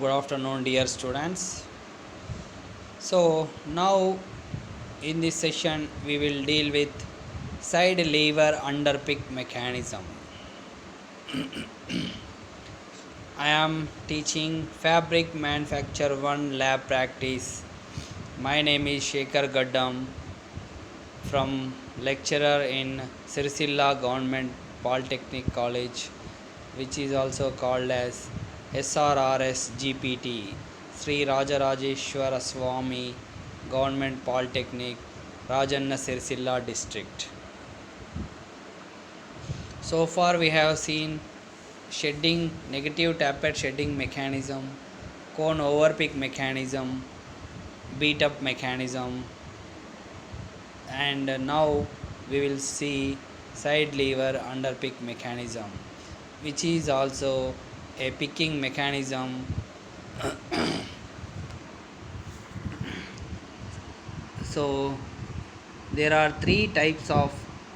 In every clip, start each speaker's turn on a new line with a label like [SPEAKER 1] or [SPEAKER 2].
[SPEAKER 1] Good afternoon, dear students. So, now in this session, we will deal with side lever underpick mechanism. I am teaching fabric manufacture 1 lab practice. My name is Shekhar Gaddam from lecturer in Sirsilla Government Polytechnic College, which is also called as SRRS GPT, Sri Rajarajeshwara Swami Government Polytechnic, Rajanna Sirsilla District. So far, we have seen shedding, negative tapered shedding mechanism, cone overpick mechanism, beat up mechanism, and now we will see side lever underpick mechanism, which is also a picking mechanism. So there are three types of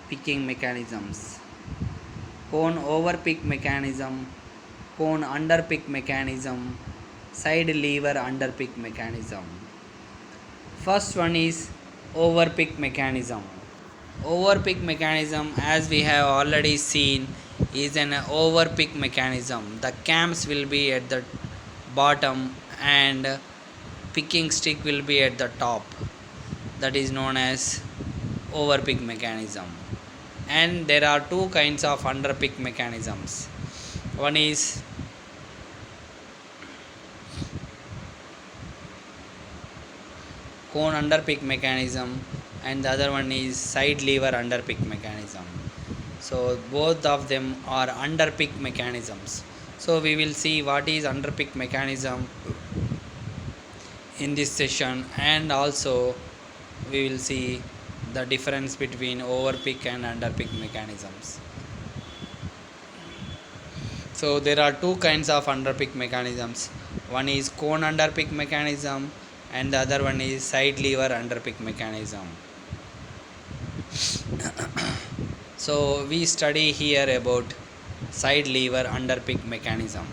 [SPEAKER 1] picking mechanisms: cone overpick mechanism, cone underpick mechanism, side lever underpick mechanism. First one is overpick mechanism. Overpick mechanism, as we have already seen, is an overpick mechanism. The cams will be at the bottom and picking stick will be at the top. That is known as overpick mechanism. And there are two kinds of underpick mechanisms. One is cone underpick mechanism and the other one is side lever underpick mechanism. So both of them are underpick mechanisms. So we will see what is underpick mechanism in this session, and also we will see the difference between overpick and underpick mechanisms. So there are two kinds of underpick mechanisms. One is cone underpick mechanism and the other one is side lever underpick mechanism. So we study here about side lever underpick mechanism.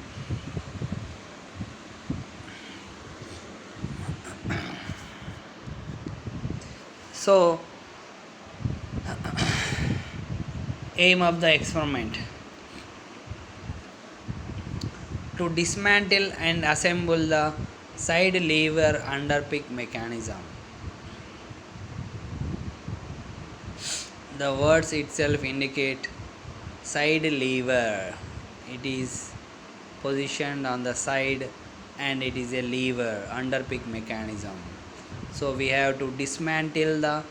[SPEAKER 1] So aim of the experiment: to dismantle and assemble the side lever underpick mechanism. The words itself indicate side lever. It is positioned on the side and it is a lever underpick mechanism. So we have to dismantle the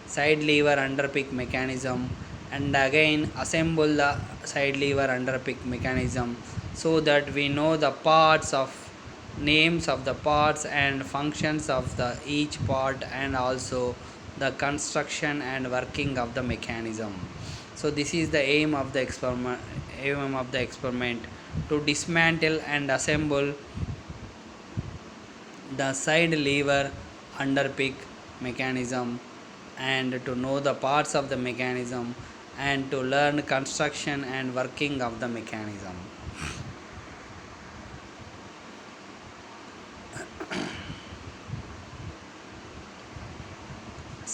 [SPEAKER 1] side lever underpick mechanism and again assemble the side lever underpick mechanism, so that we know the parts of names of the parts and functions of the each part, and also the construction and working of the mechanism. So this is the aim of the experiment: to dismantle and assemble the side lever underpick mechanism, and to know the parts of the mechanism, and to learn construction and working of the mechanism.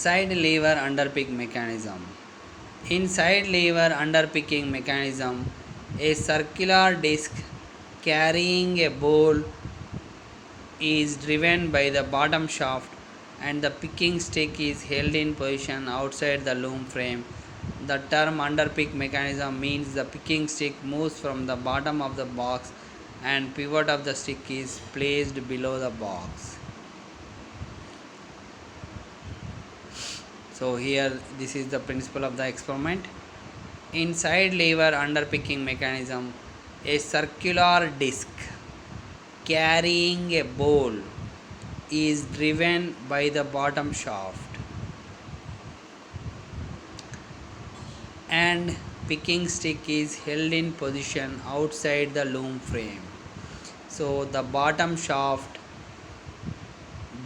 [SPEAKER 1] Side lever underpick mechanism. In side lever underpicking mechanism, a circular disc carrying a ball is driven by the bottom shaft and the picking stick is held in position outside the loom frame. The term underpick mechanism means the picking stick moves from the bottom of the box and pivot of the stick is placed below the box. So here this is the principle of the experiment. In side lever underpicking mechanism, a circular disc carrying a ball is driven by the bottom shaft and picking stick is held in position outside the loom frame. So the bottom shaft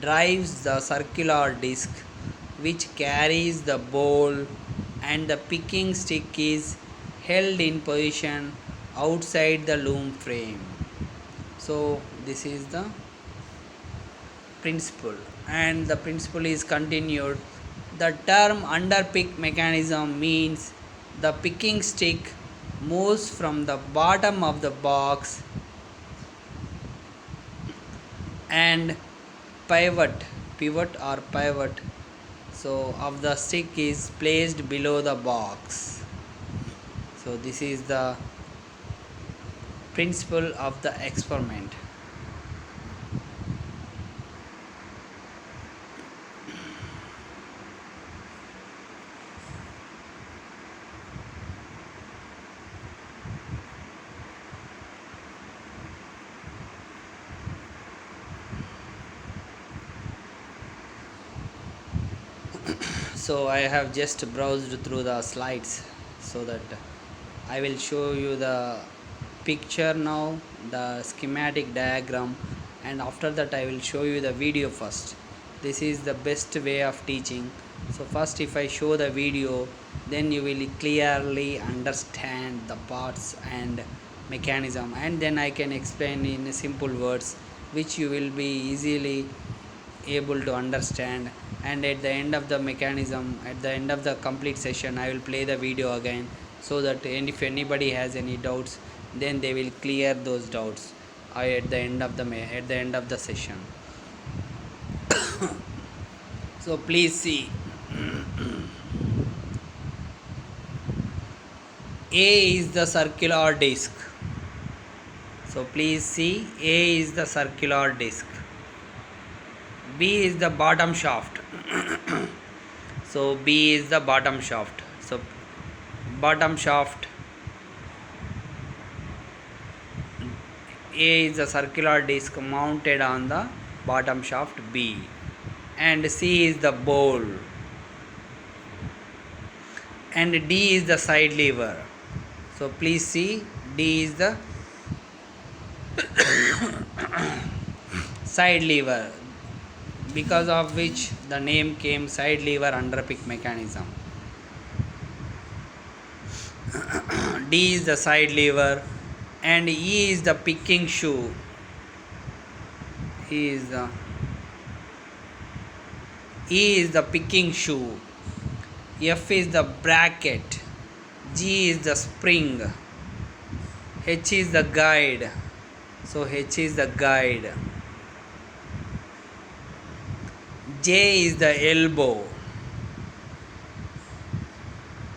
[SPEAKER 1] drives the circular disc which carries the ball, and the picking stick is held in position outside the loom frame. So this is the principle, and the principle is continued. The term underpick mechanism means the picking stick moves from the bottom of the box and pivot so of the stick is placed below the box. So this is the principle of the experiment. So I have just browsed through the slides so that I will show you the picture now, the schematic diagram, and after that I will show you the video first. This is the best way of teaching. So first if I show the video, then you will clearly understand the parts and mechanism, and then I can explain in simple words which you will be easily able to understand. And at the end of the mechanism, at the end of the complete session, I will play the video again so that, and if anybody has any doubts, then they will clear those doubts at the end of the session. So please see. A is the circular disc. So please see, A is the circular disc. B is the bottom shaft. So B is the bottom shaft. So bottom shaft, A is the circular disc mounted on the bottom shaft B, and C is the bowl, and D is the side lever. So please see, D is the side lever, because of which the name came side lever underpick mechanism. D is the side lever, and E is the picking shoe. E is the picking shoe. F is the bracket. G is the spring. H is the guide. So H is the guide. J is the elbow.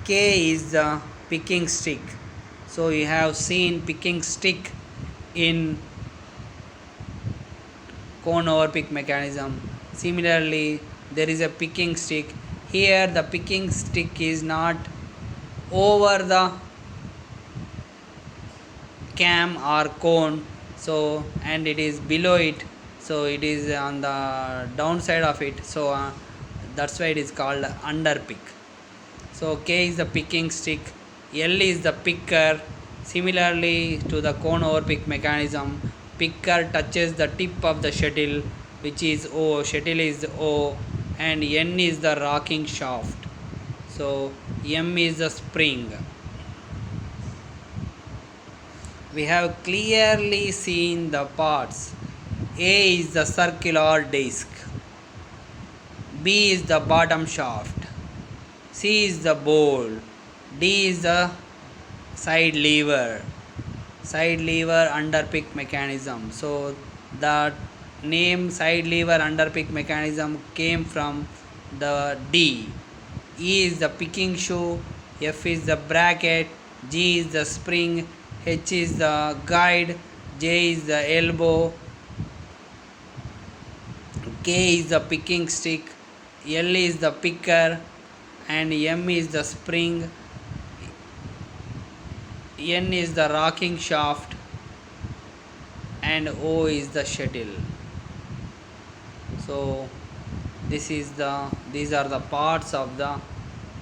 [SPEAKER 1] K is the picking stick. So you have seen picking stick in cone overpick mechanism. Similarly, there is a picking stick. Here the picking stick is not over the cam or cone, so, and it is below it, so it is on the downside of it, so that's why it is called underpick. So K is the picking stick, L is the picker. Similarly to the cone overpick mechanism, picker touches the tip of the shuttle, which is O, shuttle is O, and N is the rocking shaft. So M is the spring. We have clearly seen the parts. A is the circular disc, B is the bottom shaft, C is the bowl, D is the side lever underpick mechanism. So the name side lever underpick mechanism came from the D. E is the picking shoe, F is the bracket, G is the spring, H is the guide, J is the elbow, K is the picking stick, L is the picker, and M is the spring, N is the rocking shaft, and O is the shuttle. So these are the parts of the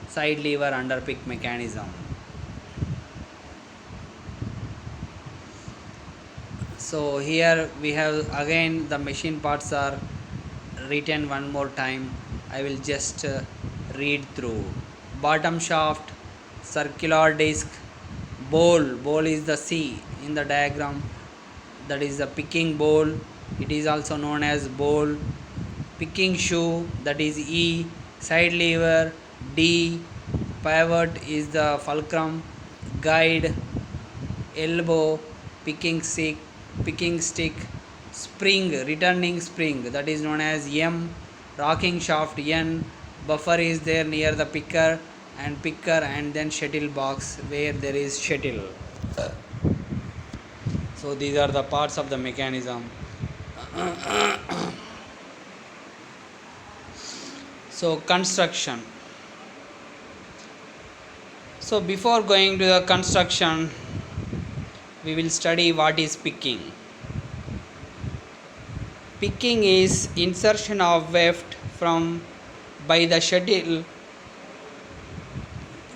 [SPEAKER 1] side lever underpick mechanism. So here we have again the machine parts are written one more time. I will just read through. Bottom shaft, circular disc, bowl is the C in the diagram, that is the picking bowl, it is also known as bowl. Picking shoe, that is E. Side lever, D. Pivot is the fulcrum. Guide, elbow. Picking stick, spring, returning spring, that is known as M. Rocking shaft, N. Buffer is there near the picker, and then shuttle box where there is shuttle. So these are the parts of the mechanism. So construction. So before going to the construction, we will study what is picking. Picking is insertion of weft from by the shuttle,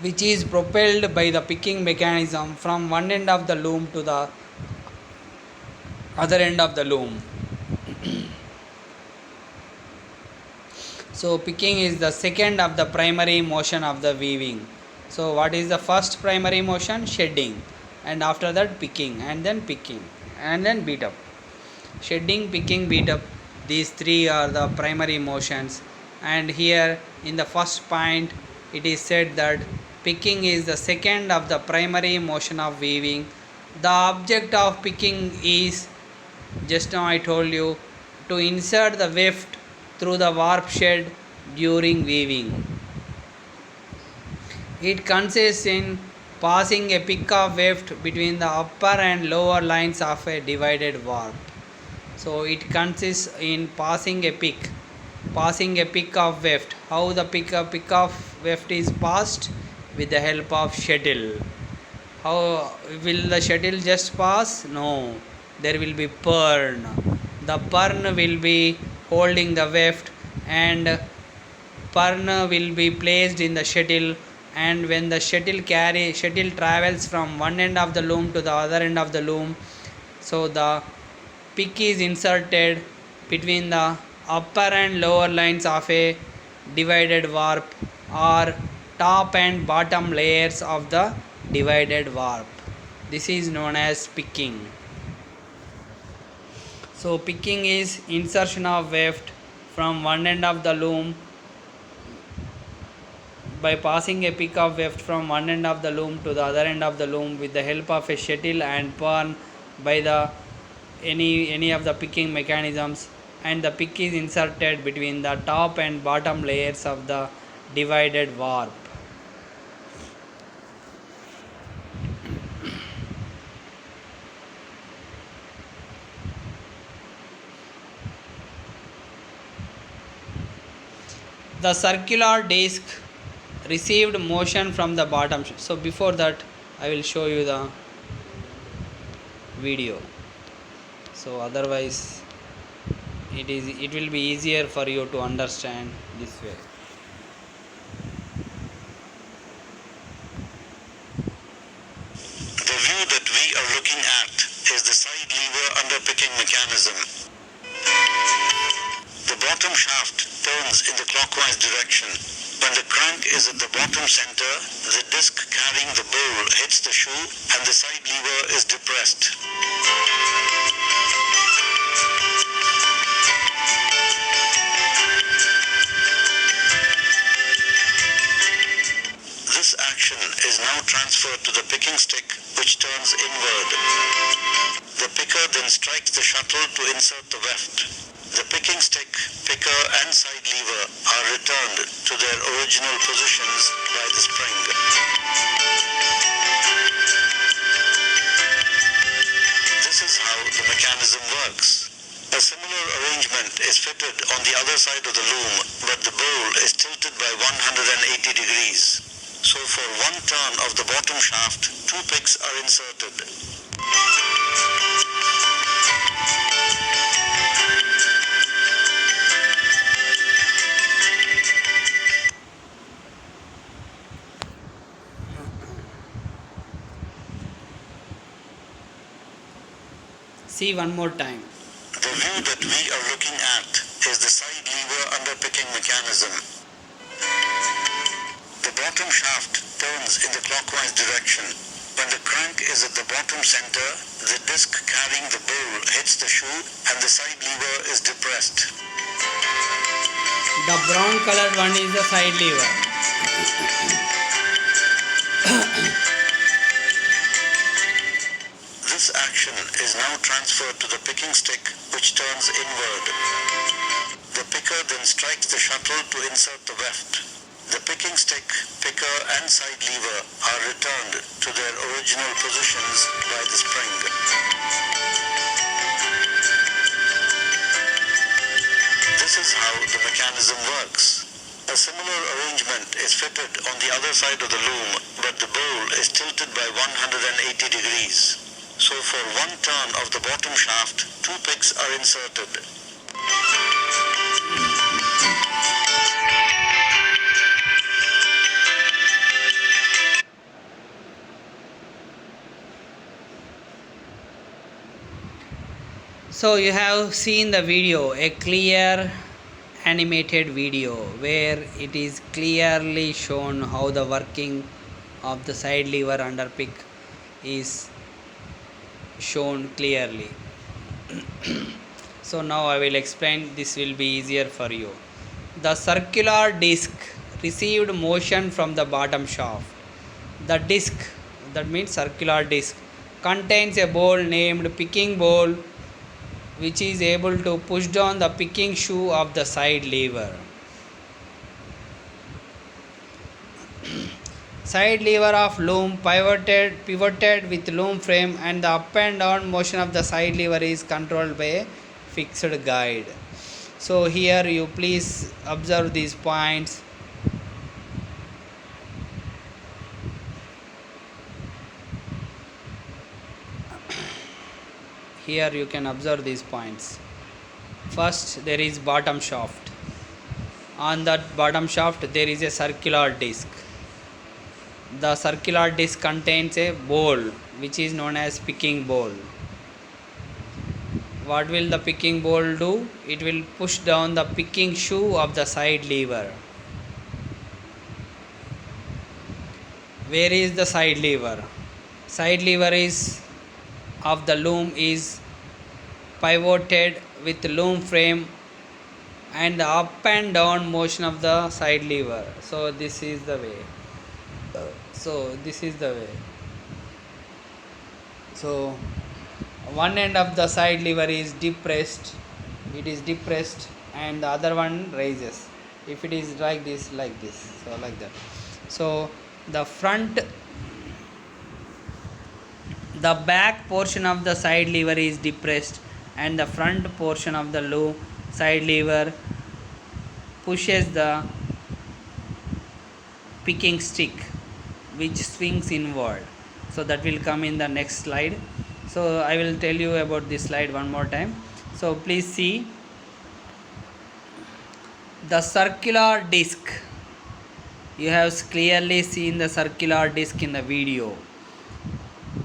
[SPEAKER 1] which is propelled by the picking mechanism from one end of the loom to the other end of the loom. So picking is the second of the primary motion of the weaving. So what is the first primary motion? Shedding, and after that picking, and then beat up. Shedding, picking, beat up, these three are the primary motions. And here in the first point it is said that picking is the second of the primary motion of weaving. The object of picking is, just now I told you, to insert the weft through the warp shed during weaving. It consists in passing a pick of weft between the upper and lower lines of a divided warp. So it consists in passing a pick of weft. How the pick of weft is passed? With the help of shuttle. How will the shuttle just pass? No, there will be pern. The pern will be holding the weft, and pern will be placed in the shuttle, and when the shuttle travels from one end of the loom to the other end of the loom, so the pick is inserted between the upper and lower lines of a divided warp, or top and bottom layers of the divided warp. This is known as picking. So picking is insertion of weft from one end of the loom by passing a pick of weft from one end of the loom to the other end of the loom with the help of a shuttle and pern by the any of the picking mechanisms, and the pick is inserted between the top and bottom layers of the divided warp. The circular disc received motion from the bottom. So before that I will show you the video, so otherwise it will be easier for you to understand this way.
[SPEAKER 2] The view that we are looking at is the side lever underpicking mechanism. The bottom shaft turns in the clockwise direction. When the crank is at the bottom center, the disc carrying the bowl hits the shoe and the side lever is depressed. This action is now transferred to the picking stick, which turns inward. The picker then strikes the shuttle to insert the weft. The picking stick, picker and side lever are returned to their original positions by the spring. This is how the mechanism works. A similar arrangement is fitted on the other side of the loom, but the bowl is tilted by 180 degrees. So for one turn of the bottom shaft, two picks are inserted.
[SPEAKER 1] See one more time.
[SPEAKER 2] The view that we are looking at is the side lever underpicking mechanism. The bottom shaft turns in the clockwise direction. When the crank is at the bottom center, the disc carrying the bowl hits the shoe and the side lever is depressed.
[SPEAKER 1] The brown colored one is the side lever.
[SPEAKER 2] This action is now transferred to the picking stick, which turns inward. The picker then strikes the shuttle to insert the weft. The picking stick, picker and side lever are returned to their original positions by the spring. This is how the mechanism works. A similar arrangement is fitted on the other side of the loom, but the bowl is tilted by 180 degrees. So for one turn of the bottom shaft, two picks are inserted.
[SPEAKER 1] So you have seen the video, a clear animated video where it is clearly shown how the working of the side lever under pick is shown clearly. So now I will explain, this will be easier for you. The circular disc received motion from the bottom shaft. The disc, that means circular disc, contains a ball named picking ball, which is able to push down the picking shoe of the side lever. Side lever of loom pivoted with loom frame, and the up and down motion of the side lever is controlled by a fixed guide. So here you please observe these points. Here you can observe these points. First, there is bottom shaft. On that bottom shaft there is a circular disc. The circular disc contains a ball which is known as picking ball. What will the picking ball do? It will push down the picking shoe of the side lever. Where is the side lever? Side lever is of the loom is pivoted with loom frame and the up and down motion of the side lever. So this is the way. So one end of the side lever is depressed, and the other one raises. If it is like this, so like that. So the back portion of the side lever is depressed, and the front portion of the low side lever pushes the picking stick, which swings inward. So that will come in the next slide. So I will tell you about this slide one more time. So please see the circular disc. You have clearly seen the circular disc in the video.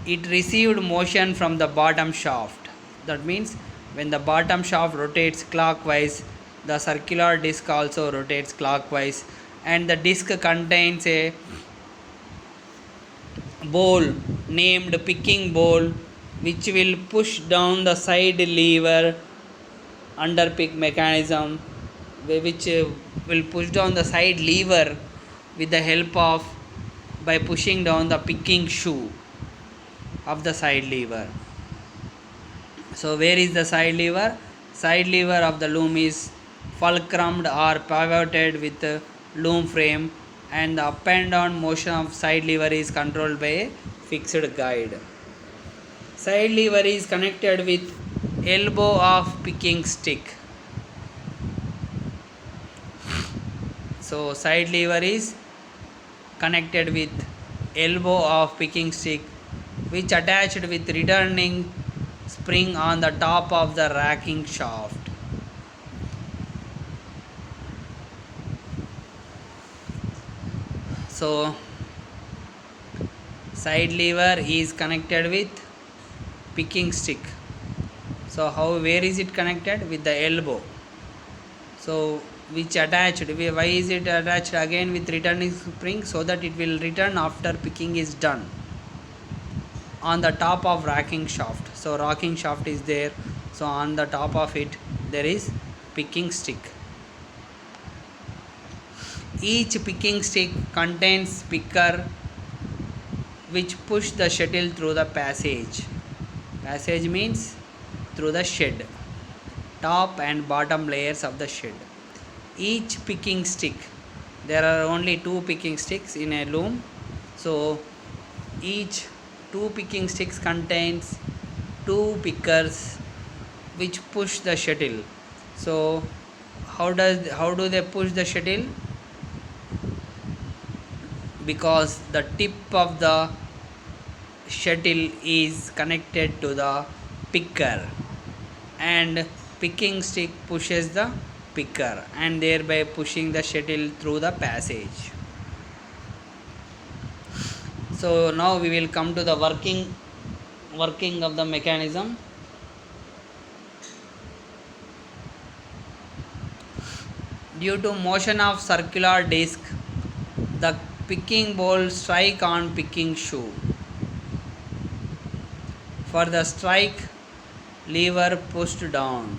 [SPEAKER 1] It received motion from the bottom shaft. That means when the bottom shaft rotates clockwise, the circular disc also rotates clockwise, and the disc contains a ball named picking ball, which will push down the side lever under pick mechanism, which will push down the side lever with the help of by pushing down the picking shoe of the side lever. So where is the side lever? Side lever of the loom is fulcrumed or pivoted with the loom frame, and the up and down motion of side lever is controlled by a fixed guide. Side lever is connected with elbow of picking stick. So side lever is connected with elbow of picking stick, which attached with returning spring on the top of the racking shaft. So side lever is connected with picking stick. So where is it connected? With the elbow. So which attached, why is it attached again with returning spring? So that it will return after picking is done. on the top of racking shaft. So rocking shaft is there, so on the top of it there is picking stick. Each picking stick contains picker which push the shuttle through the passage. Passage means through the shed, top and bottom layers of the shed. Each picking stick, there are only 2 picking sticks in a loom, so each 2 picking sticks contains 2 pickers which push the shuttle. So how do they push the shuttle? Because the tip of the shuttle is connected to the picker, and picking stick pushes the picker and thereby pushing the shuttle through the passage. So now we will come to the working of the mechanism. Due to motion of circular disc, the picking ball strike on picking shoe. For the strike, lever pushed down.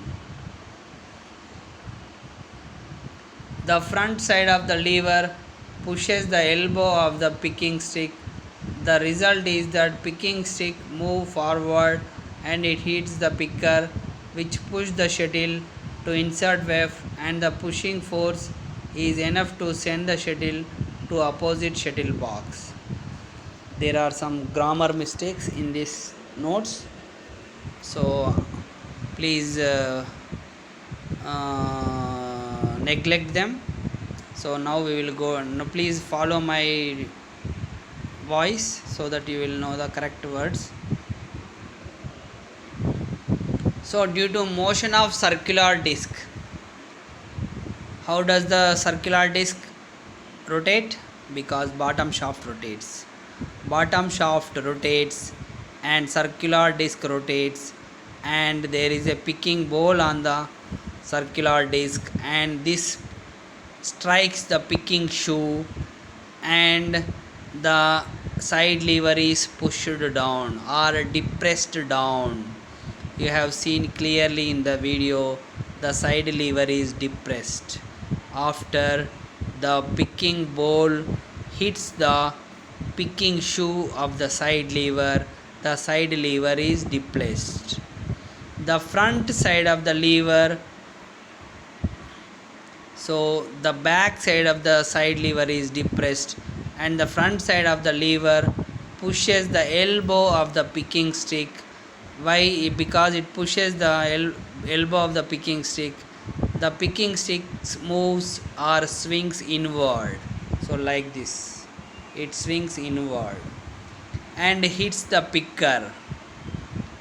[SPEAKER 1] The front side of the lever pushes the elbow of the picking stick. The result is that picking stick move forward and it hits the picker, which push the shuttle to insert weft, and the pushing force is enough to send the shuttle to opposite shuttle box. There are some grammar mistakes in these notes, so please neglect them. So now we will go. Now please follow my voice so that you will know the correct words. So due to motion of circular disc, how does the circular disc rotate? Because bottom shaft rotates. Bottom shaft rotates and circular disc rotates, and there is a picking ball on the circular disc, and this strikes the picking shoe and the side lever is pushed down or depressed down. You have seen clearly in the video, the side lever is depressed. After the picking ball hits the picking shoe of the side lever, the side lever is depressed. The front side of the lever, so the back side of the side lever is depressed, and the front side of the lever pushes the elbow of the picking stick. Why? Because it pushes the elbow of the picking stick. The picking stick moves or swings inward. So like this, it swings inward and hits the picker.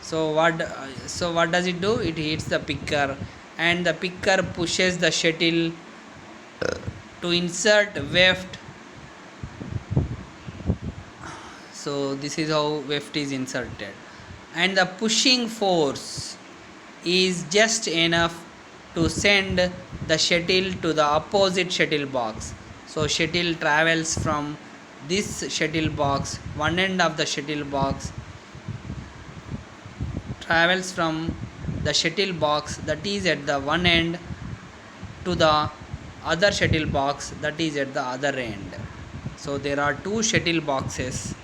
[SPEAKER 1] So what does it do? It hits the picker, and the picker pushes the shuttle to insert weft. So this is how weft is inserted, and the pushing force is just enough to send the shuttle to the opposite shuttle box. So shuttle travels from this shuttle box, one end of the shuttle box travels from the shuttle box that is at the one end to the other shuttle box that is at the other end. So there are 2 shuttle boxes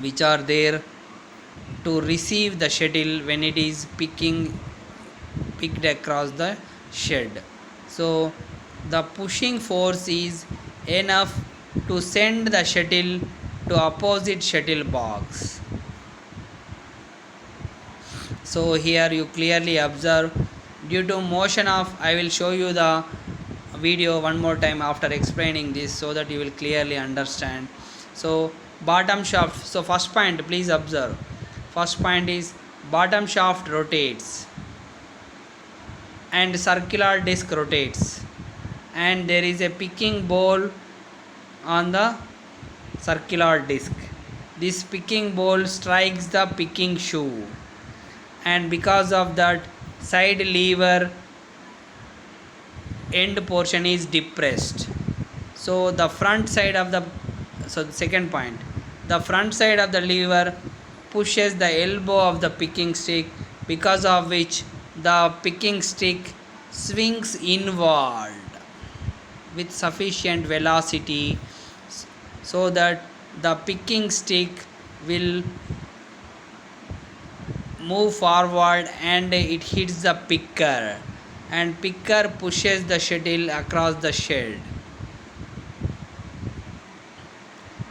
[SPEAKER 1] which are there to receive the shuttle when it is picked across the shed. So the pushing force is enough to send the shuttle to opposite shuttle box. So here you clearly observe, due to motion of, I will show you the video one more time after explaining this so that you will clearly understand. So bottom shaft, so first point please observe, first point is bottom shaft rotates and circular disc rotates, and there is a picking ball on the circular disc. This picking ball strikes the picking shoe, and because of that, side lever end portion is depressed. So the front side of the, so the second point, The front side of the lever pushes the elbow of the picking stick, because of which the picking stick swings inward with sufficient velocity so that the picking stick will move forward and it hits the picker, and picker pushes the shuttle across the shed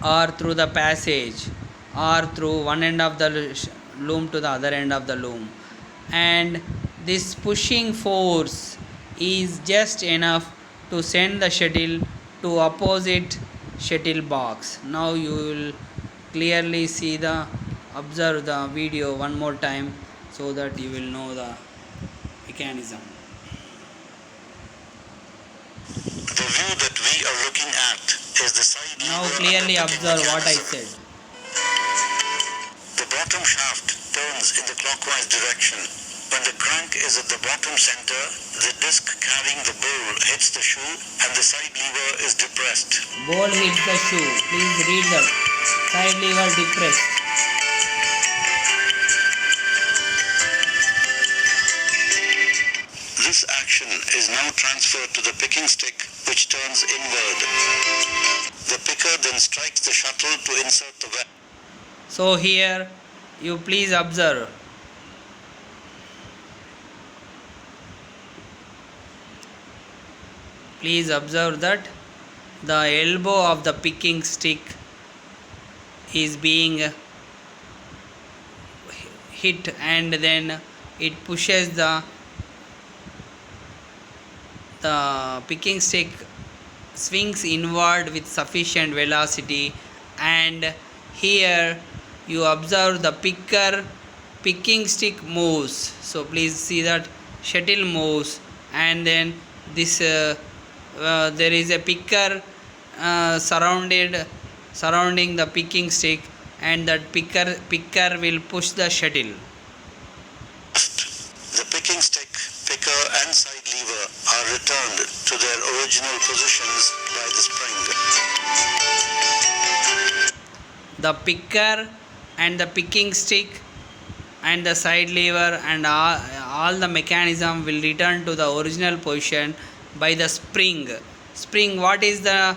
[SPEAKER 1] or through the passage or through one end of the loom to the other end of the loom, and this pushing force is just enough to send the shuttle to opposite shuttle box. Now you will clearly see the observe the video one more time so that you will know the mechanism.
[SPEAKER 2] The view that we are looking at is the side
[SPEAKER 1] Now
[SPEAKER 2] lever
[SPEAKER 1] clearly
[SPEAKER 2] of the picking
[SPEAKER 1] observe what I
[SPEAKER 2] mechanism.
[SPEAKER 1] said.
[SPEAKER 2] The bottom shaft turns in the clockwise direction. When the crank is at the bottom center, the disc carrying the bowl hits the shoe and the side lever is depressed.
[SPEAKER 1] Ball hits the shoe. Please read that. Side lever depressed.
[SPEAKER 2] This action is now transferred to the picking stick, which turns inward. The picker then strikes the shuttle to insert the weft.
[SPEAKER 1] So here you please observe. Please observe that the elbow of the picking stick is being hit, and then it pushes the picking stick swings inward with sufficient velocity, and here you observe the picking stick moves. So please see that shuttle moves, and then this there is a picker surrounding the picking stick, and that picker will push the shuttle.
[SPEAKER 2] The picking stick, picker and side lever are returned to their original positions by the spring.
[SPEAKER 1] The picker and the picking stick and the side lever and all the mechanism will return to the original position by the spring. Spring, what is the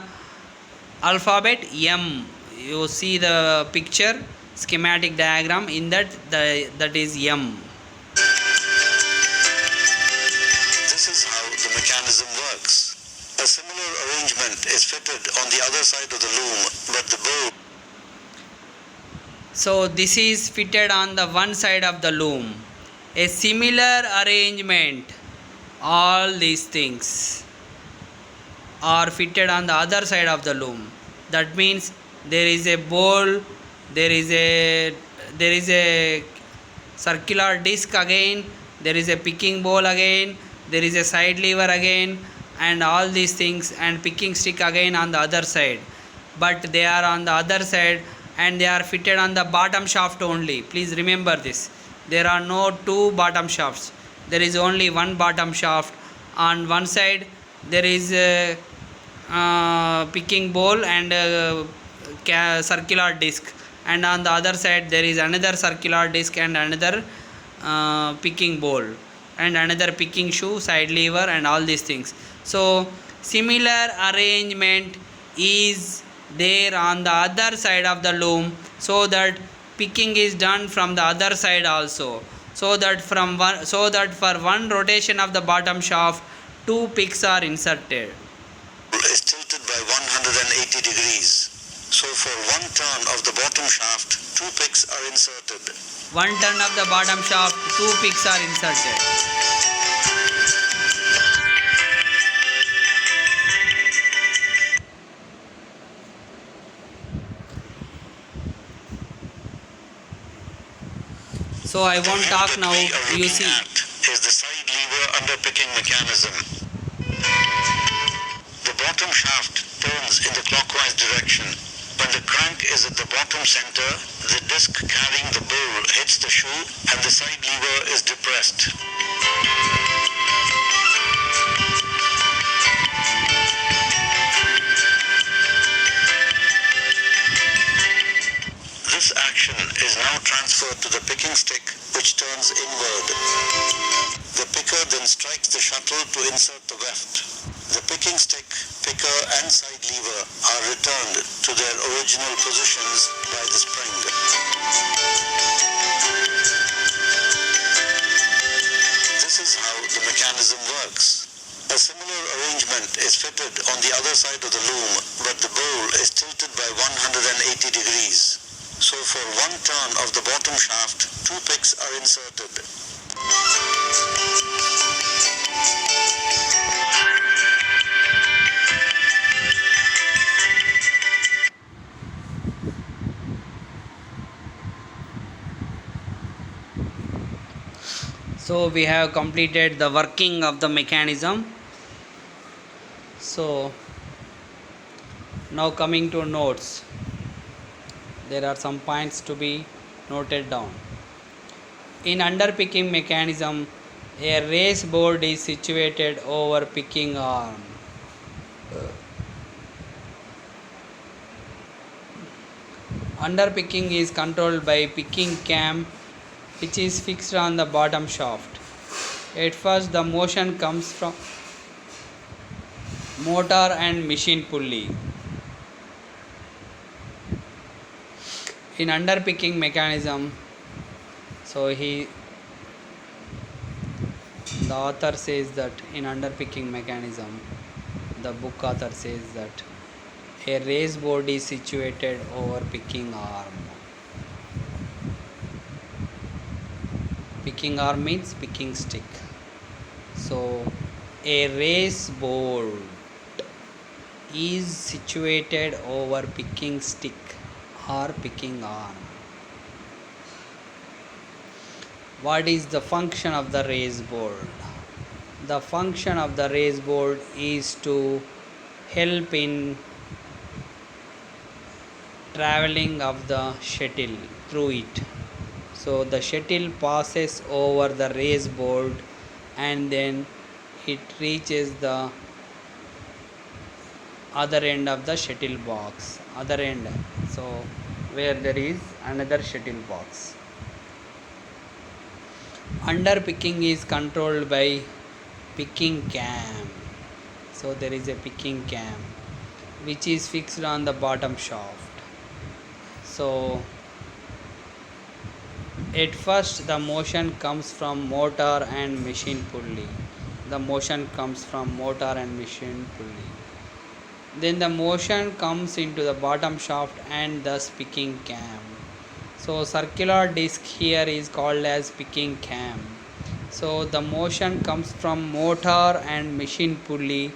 [SPEAKER 1] alphabet? M. You see the picture, schematic diagram, in that that is M.
[SPEAKER 2] This is how the mechanism works. A similar arrangement is fitted on the other side of the loom, but the bowl.
[SPEAKER 1] So this is fitted on the one side of the loom. A similar arrangement, all these things are fitted on the other side of the loom. That means there is a bowl, there is a circular disc again, there is a picking bowl again, there is a side lever again, and all these things, and picking stick again on the other side. But they are on the other side and they are fitted on the bottom shaft only. Please remember this. There are no two bottom shafts. There is only one bottom shaft. On one side there is a picking bowl and a circular disc, and on the other side there is another circular disc and another picking bowl and another picking shoe, side lever, and all these things. So similar arrangement is there on the other side of the loom, so that picking is done from the other side also, so that for one rotation of the bottom shaft, two picks are inserted.
[SPEAKER 2] Is tilted by 180 degrees. So for one turn of the bottom shaft, two picks are inserted.
[SPEAKER 1] One turn of the bottom shaft, two picks are inserted. So I won't talk now. You see.
[SPEAKER 2] Is the side lever under picking mechanism. The bottom shaft turns in the clockwise direction. When the crank is at the bottom center, the disc carrying the bowl hits the shoe and the side lever is depressed. now transferred to the picking stick, which turns inward. The picker then strikes the shuttle to insert the weft. The picking stick, picker and side lever are returned to their original positions by the spring. This is how the mechanism works. A similar arrangement is fitted on the other side of the loom, but the bowl is tilted by 180 degrees. So for one turn of the bottom shaft, two picks are inserted.
[SPEAKER 1] So we have completed the working of the mechanism. So now coming to notes, there are some points to be noted down. In underpicking mechanism, a race board is situated over picking arm. Underpicking is controlled by picking cam, which is fixed on the bottom shaft. At first, the motion comes from motor and machine pulley. In underpicking mechanism, the author says that in underpicking mechanism, the book author says that a race board is situated over picking arm. Picking arm means picking stick. So a race board is situated over picking stick or picking arm. What is the function of the race board? The function of the race board is to help in traveling of the shuttle through it. So the shuttle passes over the race board and then it reaches the other end of the shuttle box. Other end. So where there is another shuttle box. Underpicking is controlled by picking cam. So there is a picking cam which is fixed on the bottom shaft. So at first the motion comes from motor and machine pulley. The motion comes from motor and machine pulley. Then the motion comes into the bottom shaft and thus picking cam. So circular disc here is called as picking cam. So the motion comes from motor and machine pulley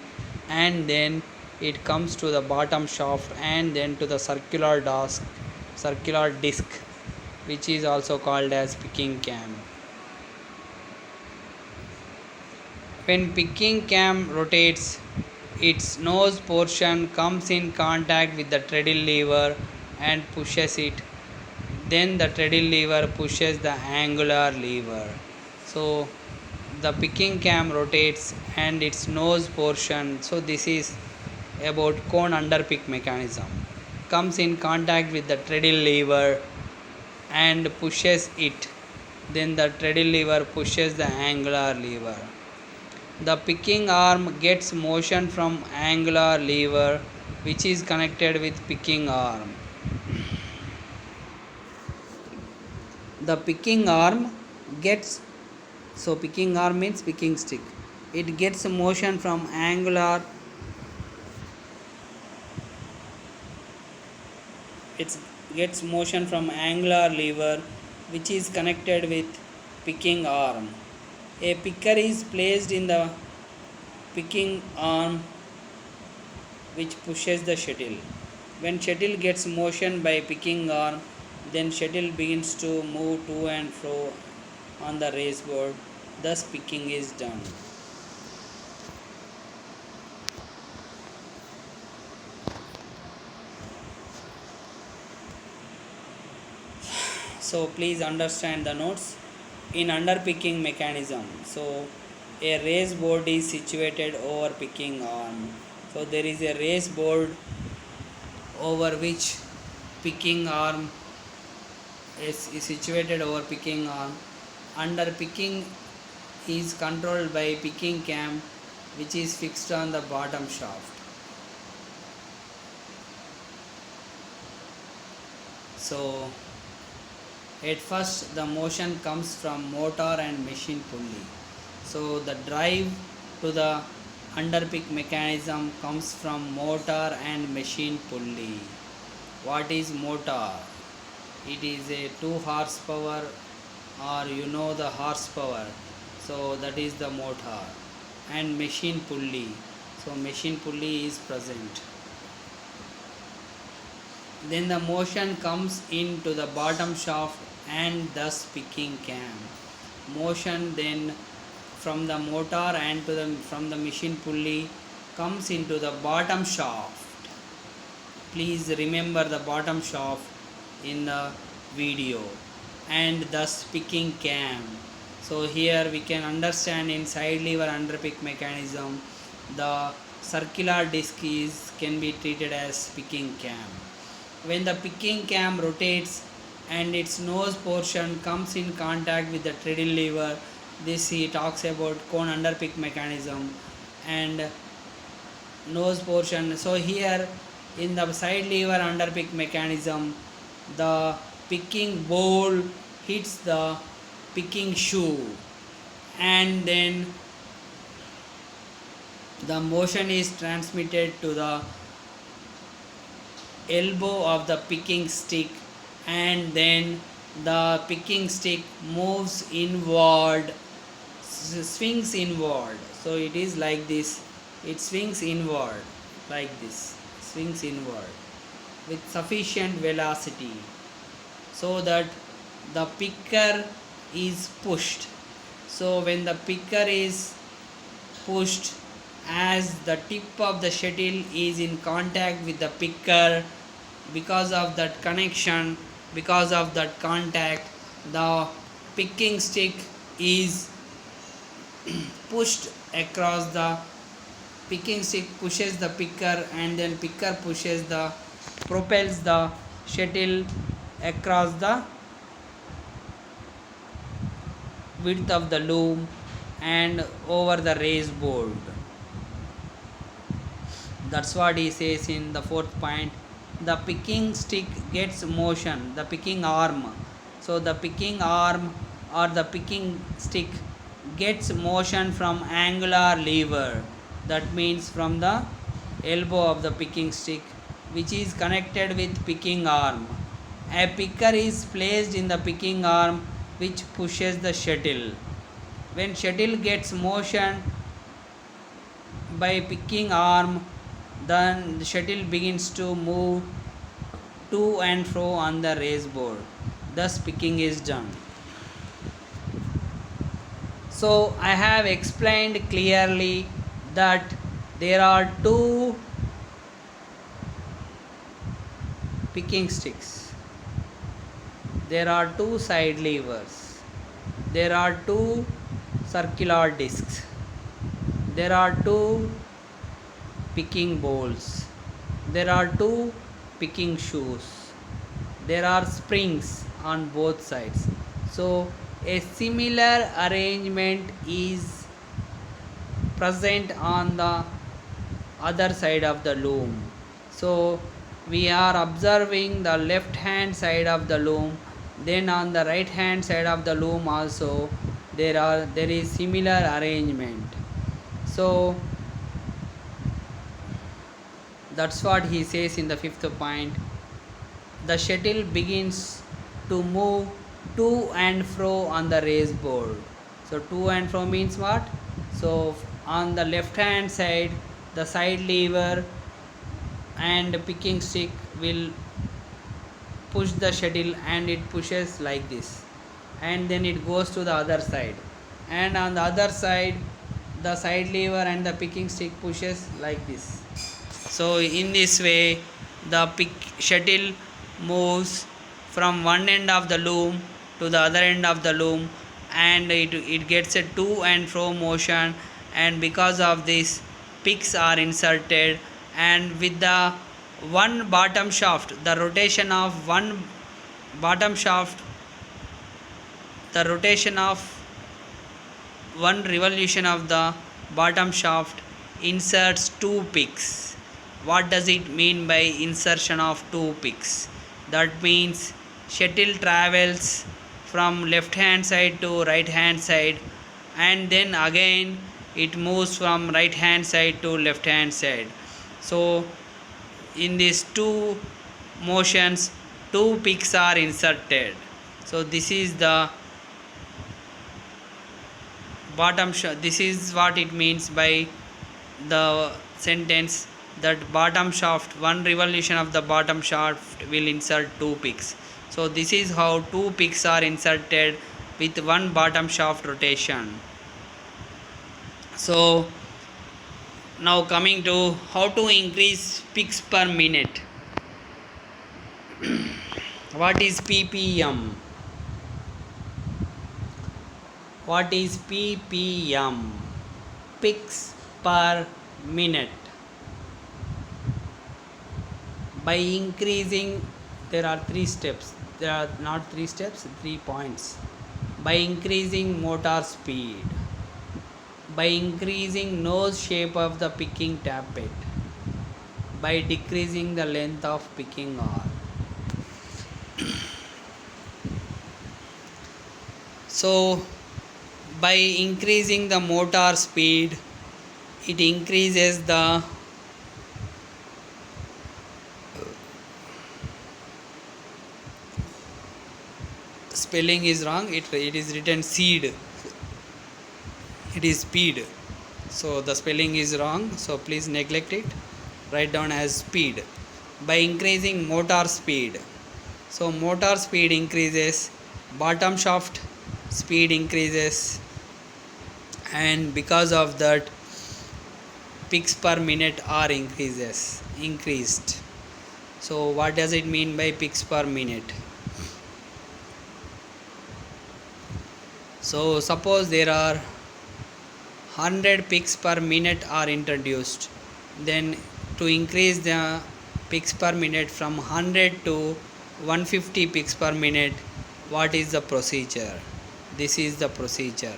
[SPEAKER 1] and then it comes to the bottom shaft and then to the circular disc, which is also called as picking cam. When picking cam rotates, its nose portion comes in contact with the treadle lever and pushes it. Then the treadle lever pushes the angular lever. So the picking cam rotates and its nose portion, so this is about cone underpick mechanism, comes in contact with the treadle lever and pushes it. Then the treadle lever pushes the angular lever. The picking arm gets motion from angular lever which is connected with picking arm. The picking arm gets, so picking arm means picking stick. It gets motion from angular, it gets motion from angular lever which is connected with picking arm. A picker is placed in the picking arm which pushes the shuttle. When shuttle gets motion by picking arm, then shuttle begins to move to and fro on the race board. Thus picking is done. So please understand the notes. In underpicking mechanism, so a race board is situated over picking arm. So there is a race board over which picking arm is situated over picking arm. Under picking is controlled by picking cam, which is fixed on the bottom shaft. So at first the motion comes from motor and machine pulley. So the drive to the underpick mechanism comes from motor and machine pulley. What is motor? It is a 2 horsepower, or you know the horsepower, so that is the motor. And machine pulley, so machine pulley is present. Then the motion comes into the bottom shaft and thus picking cam. Motion then from the motor and from the machine pulley comes into the bottom shaft. Please remember the bottom shaft in the video, and thus picking cam. So here we can understand in side lever underpick mechanism, the circular disc can be treated as picking cam. When the picking cam rotates and its nose portion comes in contact with the treadle lever, this he talks about cone underpick mechanism and nose portion. So here in the side lever underpick mechanism, the picking bowl hits the picking shoe, and then the motion is transmitted to the elbow of the picking stick, and then the picking stick moves inward, swings inward. So it is like this, it swings inward like this, swings inward with sufficient velocity so that the picker is pushed. So when the picker is pushed, as the tip of the shuttle is in contact with the picker, because of that connection, because of that contact, the picking stick is pushed across, the picking stick pushes the picker, and then picker propels the shuttle across the width of the loom and over the race board. That's what he says in the fourth point. The picking stick gets motion, the picking arm. So the picking arm or the picking stick gets motion from angular lever, that means from the elbow of the picking stick, which is connected with picking arm. A picker is placed in the picking arm which pushes the shuttle. When shuttle gets motion by picking arm, then the shuttle begins to move to and fro on the race board. Thus picking is done. So I have explained clearly that there are two picking sticks, there are two side levers, there are two circular discs, there are two picking bowls, there are two picking shoes, there are springs on both sides. So a similar arrangement is present on the other side of the loom. So we are observing the left hand side of the loom, then on the right hand side of the loom also there is similar arrangement. So that's what he says in the fifth point. The shuttle begins to move to and fro on the race board. So to and fro means what? So on the left hand side, the side lever and picking stick will push the shuttle, and it pushes like this, and then it goes to the other side, and on the other side the side lever and the picking stick pushes like this. So in this way the shuttle moves from one end of the loom to the other end of the loom, and it gets a to and fro motion, and because of this picks are inserted, and with the one bottom shaft, the rotation of one bottom shaft, the rotation of one revolution of the bottom shaft inserts two picks. What does it mean by insertion of two picks? That means shuttle travels from left hand side to right hand side, and then again it moves from right hand side to left hand side. So in these two motions, two picks are inserted. So this is the this is what it means by the sentence that bottom shaft, one revolution of the bottom shaft will insert two picks. So this is how two picks are inserted with one bottom shaft rotation. So now coming to how to increase picks per minute. What is ppm? What is ppm? Picks per minute. By increasing, there are three steps. There are not three steps, 3 points. By increasing motor speed, by increasing nose shape of the picking tappet, by decreasing the length of picking arm. So by increasing the motor speed, it increases the spelling is wrong, it is written seed, it is speed, so the spelling is wrong, so please neglect it, write down as speed. By increasing motor speed, so motor speed increases, bottom shaft speed increases, and because of that picks per minute are increased. So what does it mean by picks per minute? So suppose there are 100 picks per minute are introduced, then to increase the picks per minute from 100 to 150 picks per minute, what is the procedure? This is the procedure.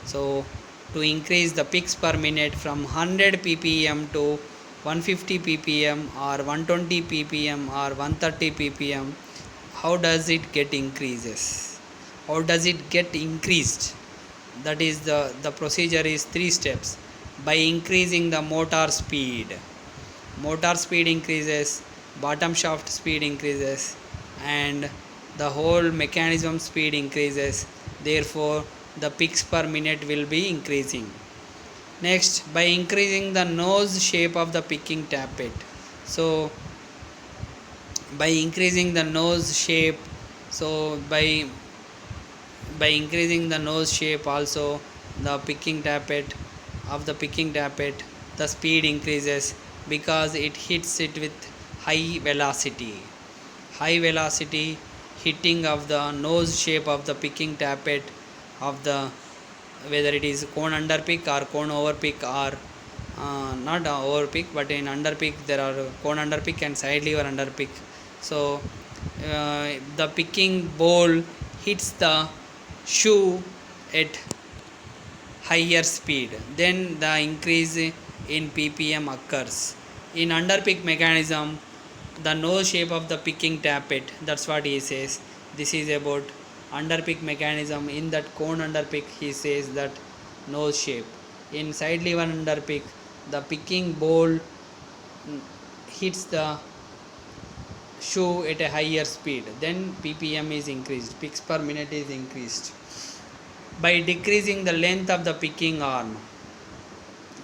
[SPEAKER 1] So to increase the picks per minute from 100 ppm to 150 ppm or 120 ppm or 130 ppm, how does it get increases? How does it get increased? That is the procedure is 3 steps. By increasing the motor speed increases, bottom shaft speed increases, and the whole mechanism speed increases, therefore the picks per minute will be increasing. Next, by increasing the nose shape of the picking tappet, so by increasing the nose shape, so by increasing the nose shape also, the picking tappet the speed increases, because it hits it with high velocity hitting of the nose shape of the picking tappet of the, whether it is cone underpick or cone overpick, or not overpick, but in underpick there are cone underpick and side lever underpick. So the picking bowl hits the shoe at higher speed, then the increase in ppm occurs. In underpick mechanism, the nose shape of the picking tappet, that's what he says. This is about underpick mechanism. In that cone underpick, he says that nose shape. In side lever underpick, the picking bowl hits the shoe at a higher speed, then ppm is increased, picks per minute is increased. By decreasing the length of the picking arm,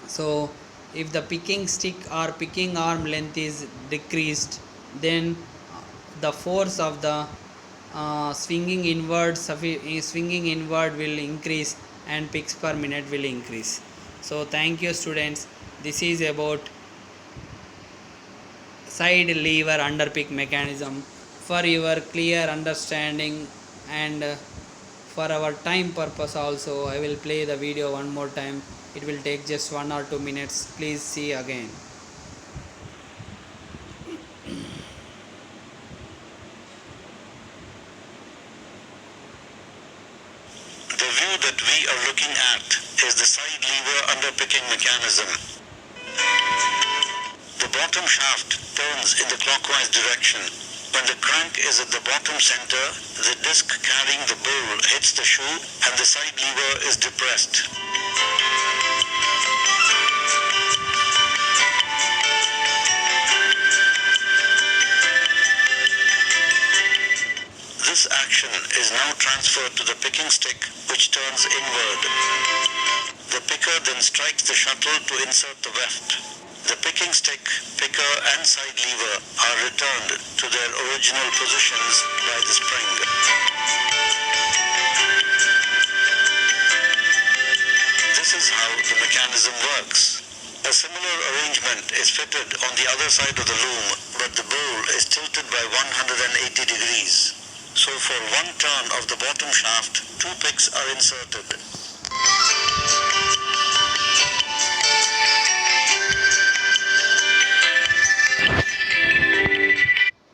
[SPEAKER 1] so if the picking stick or picking arm length is decreased, then the force of the swinging inward will increase and picks per minute will increase. So thank you students, this is about side lever underpick mechanism. For your clear understanding and for our time purpose also, I will play the video one more time. It will take just 1 or 2 minutes. Please see again.
[SPEAKER 2] The view that we are looking at is the side lever underpicking mechanism. The bottom shaft turns in the clockwise direction. When the crank is at the bottom center, the disc carrying the bowl hits the shoe and the side lever is depressed. This action is now transferred to the picking stick, which turns inward. The picker then strikes the shuttle to insert the weft. The picking stick, picker and side lever are returned to their original positions by the spring. This is how the mechanism works. A similar arrangement is fitted on the other side of the loom, but the bowl is tilted by 180 degrees. So for one turn of the bottom shaft, two picks are inserted.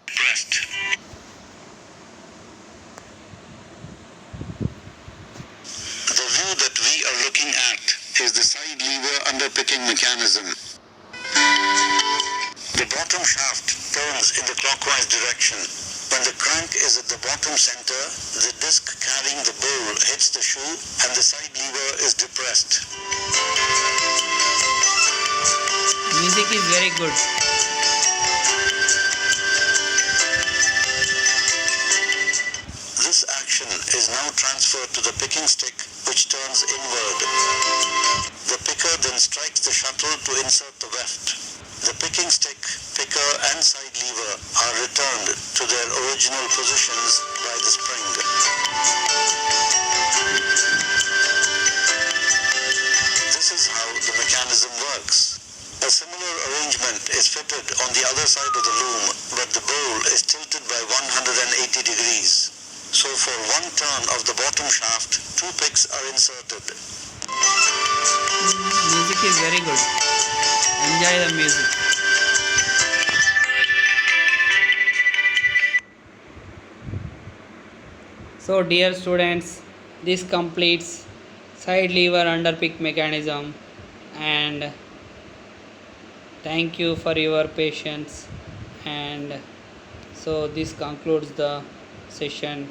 [SPEAKER 2] Pressed. The view that we are looking at is the side lever underpicking mechanism. The bottom shaft turns in the clockwise direction. When the crank is at the bottom center, the disc carrying the bowl hits the shoe and the side lever is depressed.
[SPEAKER 1] Music is very good.
[SPEAKER 2] This action is now transferred to the picking stick, which turns inward. The picker then strikes the shuttle to insert the weft. The picking stick, picker and side lever are returned to their original positions by the spring. This is how the mechanism works. A similar arrangement is fitted on the other side of the loom, but the bowl is tilted by 180 degrees. So for one turn of the bottom shaft, two picks are inserted.
[SPEAKER 1] Music is very good. Enjoy the music. So dear students, this completes side lever underpick mechanism, and thank you for your patience. And so this concludes the session.